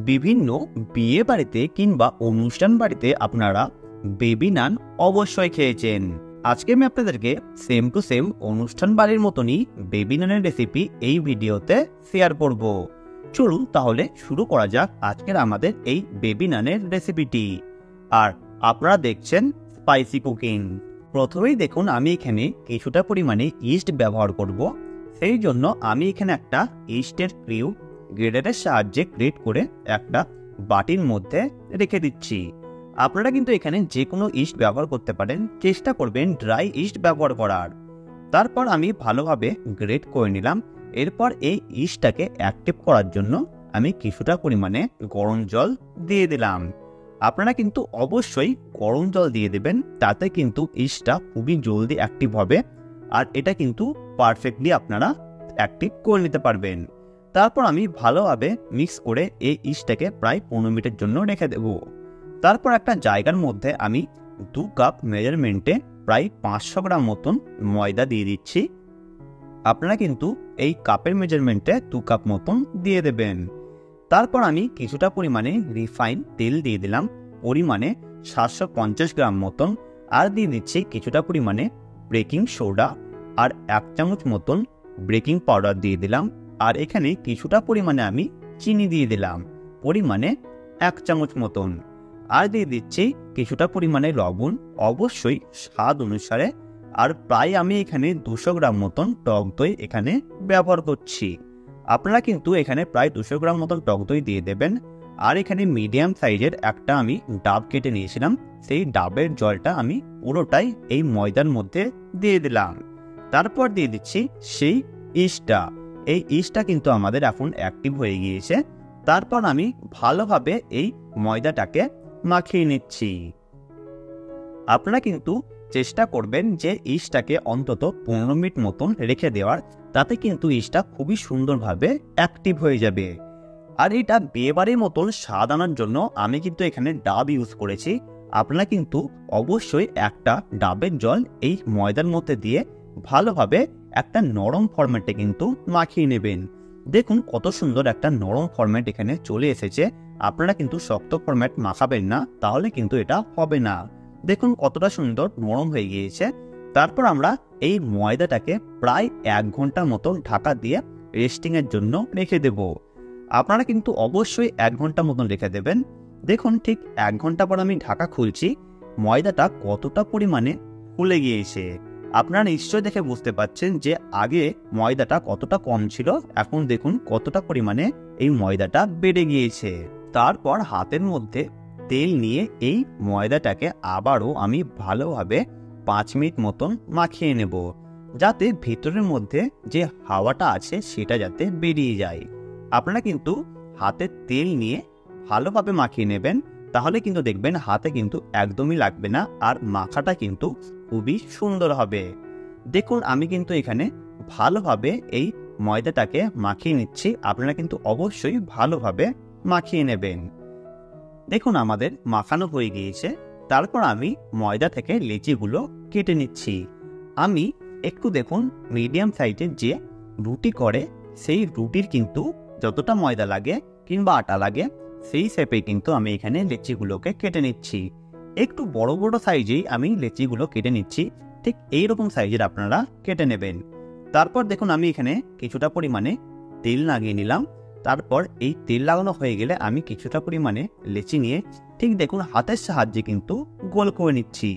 বিভিন্ন বিয়ে বাড়িতে কিংবা অনুষ্ঠান বাড়িতে আপনারা বেবি নান অবশ্যই খেয়েছেন। আজকে আমি আপনাদেরকে সেম টু সেম অনুষ্ঠান বাড়ির মতনই বেবি নানের রেসিপি এই ভিডিওতে শেয়ার করব। চলুন তাহলে শুরু করা যাক আজকের আমাদের এই বেবি নানের রেসিপিটি। আর আপনারা দেখছেন স্পাইসি কুকিং। প্রথমেই দেখুন আমি এখানে কিছুটা পরিমাণে ইস্ট ব্যবহার করব। সেই জন্য আমি এখানে একটা ইস্টের কিউব গ্রেটারের সাহায্যে গ্রেট করে একটা বাটির মধ্যে রেখে দিচ্ছি। আপনারা কিন্তু এখানে যে কোনো ইস্ট ব্যবহার করতে পারেন, চেষ্টা করবেন ড্রাই ইস্ট ব্যবহার করার। তারপর আমি ভালোভাবে গ্রেট করে নিলাম। এরপর এই ইস্টটাকে অ্যাক্টিভ করার জন্য আমি কিছুটা পরিমাণে গরম জল দিয়ে দিলাম। আপনারা কিন্তু অবশ্যই গরম জল দিয়ে দেবেন, তাতে কিন্তু ইস্টটা খুবই জলদি অ্যাক্টিভ হবে আর এটা কিন্তু পারফেক্টলি আপনারা অ্যাক্টিভ করে নিতে পারবেন। তারপর আমি ভালোভাবে মিক্স করে এই ইস্টটাকে প্রায় 15 মিনিটের জন্য রেখে দেব। তারপর একটা জায়গার মধ্যে আমি 2 কাপ মেজারমেন্টে প্রায় 500 গ্রাম মতন ময়দা দিয়ে দিচ্ছি। আপনারা কিন্তু এই কাপের মেজারমেন্টে 2 কাপ মতন দিয়ে দেবেন। তারপর আমি কিছুটা পরিমাণে রিফাইন তেল দিয়ে দিলাম পরিমাণে 750 গ্রাম মতন, আর দিয়ে দিচ্ছি কিছুটা পরিমাণে বেকিং সোডা আর 1 চামচ মতন বেকিং পাউডার দিয়ে দিলাম। আর এখানে কিছুটা পরিমাণে আমি চিনি দিয়ে দিলাম পরিমাণে 1 চামচ মতন, আর দিয়ে দিচ্ছি কিছুটা পরিমাণে লবণ, অবশ্যই স্বাদ অনুসারে। আর প্রায় আমি এখানে 200 গ্রাম মতন টক দই এখানে ব্যবহার করছি। আপনারা কিন্তু এখানে প্রায় 200 গ্রাম মতন টক দই দিয়ে দেবেন। আর এখানে মিডিয়াম সাইজের একটা আমি ডাব কেটে নিয়েছিলাম, সেই ডাবের জলটা আমি পুরোটাই এই ময়দার মধ্যে দিয়ে দিলাম। তারপর দিয়ে দিচ্ছি সেই ইস্টটা। এই ইস্টটা কিন্তু আমাদের এখন অ্যাক্টিভ হয়ে গিয়েছে। তারপর আমি ভালোভাবে এই ময়দাটাকে মাখিয়ে নিচ্ছি। আপনারা কিন্তু চেষ্টা করবেন যে ইস্টটাকে অন্তত 15 মিনিট মতন রেখে দেওয়ার, তাতে কিন্তু ইস্টটা খুবই সুন্দরভাবে অ্যাক্টিভ হয়ে যাবে। আর এটা বিয়েবাড়ির মতন স্বাদ আনার জন্য আমি কিন্তু এখানে ডাব ইউজ করেছি। আপনারা কিন্তু অবশ্যই একটা ডাবের জল এই ময়দার মধ্যে দিয়ে ভালোভাবে একটা নরম ফরম্যাটে কিন্তু মাখিয়ে নেবেন। দেখুন কত সুন্দর একটা নরম ফরম্যাট এখানে চলে এসেছে। আপনারা কিন্তু শক্ত ফরম্যাট মাখাবেন না, তাহলে কিন্তু এটা হবে না। দেখুন কতটা সুন্দর নরম হয়ে গিয়েছে। তারপর আমরা এই ময়দাটাকে প্রায় 1 ঘন্টার মতো ঢাকা দিয়ে রেস্টিংয়ের জন্য রেখে দেব। আপনারা কিন্তু অবশ্যই 1 ঘন্টা মতন রেখে দেবেন। দেখুন ঠিক 1 ঘন্টা পর আমি ঢাকা খুলছি, ময়দাটা কতটা পরিমাণে ফুলে গিয়েছে। আপনারা নিশ্চয়ই দেখে বুঝতে পারছেন যে আগে ময়দাটা কতটা কম ছিল, এখন দেখুন কতটা পরিমাণে এই ময়দাটা বেড়ে গিয়েছে। তারপর হাতের মধ্যে তেল নিয়ে এই ময়দাটাকে আবারও আমি ভালোভাবে 5 মিনিট মতন মাখিয়ে নেব, যাতে ভেতরের মধ্যে যে হাওয়াটা আছে সেটা যাতে বেরিয়ে যায়। আপনারা কিন্তু হাতে তেল নিয়ে ভালোভাবে মাখিয়ে নেবেন, তাহলে কিন্তু দেখবেন হাতে কিন্তু একদমই লাগবে না আর মাখাটা কিন্তু খুবই সুন্দর হবে। দেখুন আমি কিন্তু এখানে ভালোভাবে এই ময়দাটাকে মাখিয়ে নিচ্ছি। আপনারা কিন্তু অবশ্যই ভালোভাবে মাখিয়ে নেবেন। দেখুন আমাদের মাখানো হয়ে গিয়েছে। তারপর আমি ময়দা থেকে লেচিগুলো কেটে নিচ্ছি। আমি একটু দেখুন মিডিয়াম সাইজের যে রুটি করে, সেই রুটির কিন্তু যতটা ময়দা লাগে কিংবা আটা লাগে সেই শেপে কিন্তু আমি এখানে লেচিগুলোকে কেটে নিচ্ছি। একটু বড় বড় সাইজেই আমি লেচিগুলো কেটে নিচ্ছি, ঠিক এইরকম সাইজের আপনারা কেটে নেবেন। তারপর দেখুন আমি এখানে কিছুটা পরিমাণে তেল লাগিয়ে নিলাম। তারপর এই তেল লাগানো হয়ে গেলে আমি কিছুটা পরিমাণে লেচি নিয়ে ঠিক দেখুন হাতের সাহায্যে কিন্তু গোল করে নিচ্ছি।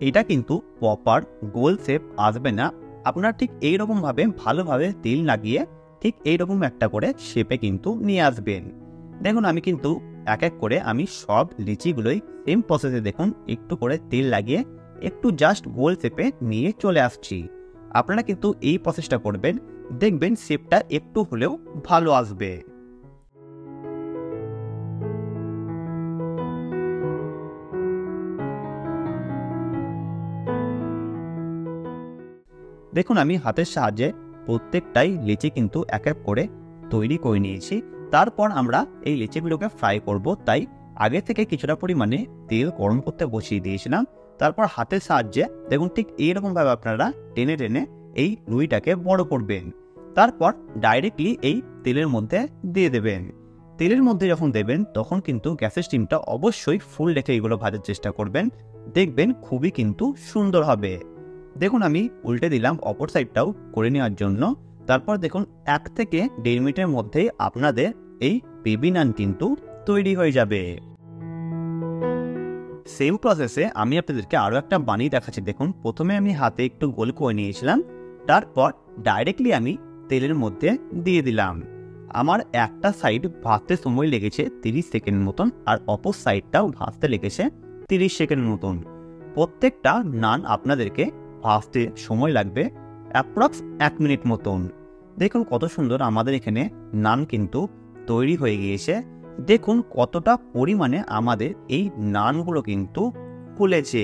এটা কিন্তু প্রপার গোল শেপ আসবে না, আপনারা ঠিক এইরকমভাবে ভালোভাবে তেল লাগিয়ে ঠিক এইরকম একটা করে শেপে কিন্তু নিয়ে আসবেন। দেখুন আমি কিন্তু এক এক করে আমি সব লিচিগুলোই সেম প্রসেসে দেখুন একটু করে তেল লাগিয়ে একটু জাস্ট গোল শেপে নিয়ে চলে আসছি। আপনারা কিন্তু এই প্রসেসটা করবেন, দেখবেন শেপটা একটু হলেও ভালো আসবে। দেখুন আমি হাতের সাহায্যে প্রত্যেকটাই লিচি কিন্তু এক এক করে তৈরি করে নিয়েছি। তারপর আমরা এই লিচিগুলোকে ফ্রাই করব, তাই আগে থেকে কিছুটা পরিমাণে তেল গরম করতে বসিয়ে দিয়েছিলাম। তারপর হাতের সাহায্যে দেখুন ঠিক এইরকমভাবে আপনারা টেনে টেনে এই রুইটাকে বড় করবেন। তারপর ডাইরেক্টলি এই তেলের মধ্যে দিয়ে দেবেন। তেলের মধ্যে যখন দেবেন তখন কিন্তু গ্যাসের স্টিমটা অবশ্যই ফুল রেখে এগুলো ভাজার চেষ্টা করবেন, দেখবেন খুবই কিন্তু সুন্দর হবে। দেখুন আমি উল্টে দিলাম অপর সাইডটাও করে নেওয়ার জন্য। তারপর দেখুন 1 থেকে 1.5 মিনিটের মধ্যেই আপনাদের এই বেবি নান কিন্তু তৈরি হয়ে যাবে। সেম প্রসেসে আমি আপনাদেরকে আরও একটা বানিয়ে দেখাচ্ছি। দেখুন প্রথমে আমি হাতে একটু গোল করে নিয়েছিলাম, তারপর ডাইরেক্টলি আমি তেলের মধ্যে দিয়ে দিলাম। আমার একটা সাইড ভাজতে সময় লেগেছে 30 সেকেন্ড মতন, আর অপর সাইডটাও ভাজতে লেগেছে 30 সেকেন্ড মতন। প্রত্যেকটা নান আপনাদেরকে ভাজতে সময় লাগবে অ্যাপ্রক্স 1 মিনিট মতন। দেখুন কত সুন্দর আমাদের এখানে নান কিন্তু তৈরি হয়ে গিয়েছে। দেখুন কতটা পরিমাণে আমাদের এই নানগুলো কিন্তু ফুলেছে।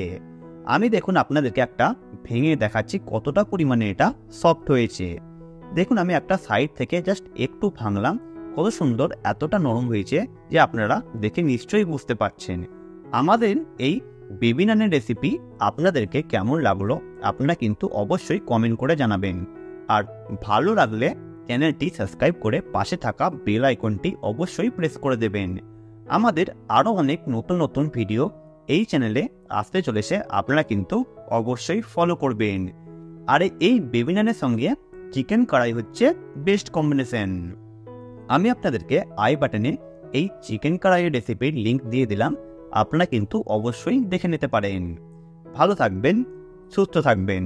আমি দেখুন আপনাদেরকে একটা ভেঙে দেখাচ্ছি কতটা পরিমাণে এটা সফট হয়েছে। দেখুন আমি একটা সাইড থেকে জাস্ট একটু ভাঙলাম, কত সুন্দর এতটা নরম হয়েছে যে আপনারা দেখে নিশ্চয়ই বুঝতে পারছেন। আমাদের এই বেবি নানের রেসিপি আপনাদেরকে কেমন লাগলো আপনারা কিন্তু অবশ্যই কমেন্ট করে জানাবেন। আর ভালো লাগলে চ্যানেলটি সাবস্ক্রাইব করে পাশে থাকা বেল আইকনটি অবশ্যই প্রেস করে দেবেন। আমাদের আরও অনেক নতুন নতুন ভিডিও এই চ্যানেলে আসতে চলেছে, আপনারা কিন্তু অবশ্যই ফলো করবেন। আর এই বেবি নানের সঙ্গে চিকেন কড়াই হচ্ছে বেস্ট কম্বিনেশন। আমি আপনাদেরকে আই বাটনে এই চিকেন কড়াইয়ের রেসিপির লিঙ্ক দিয়ে দিলাম, আপনারা কিন্তু অবশ্যই দেখে নিতে পারেন। ভালো থাকবেন, সুস্থ থাকবেন।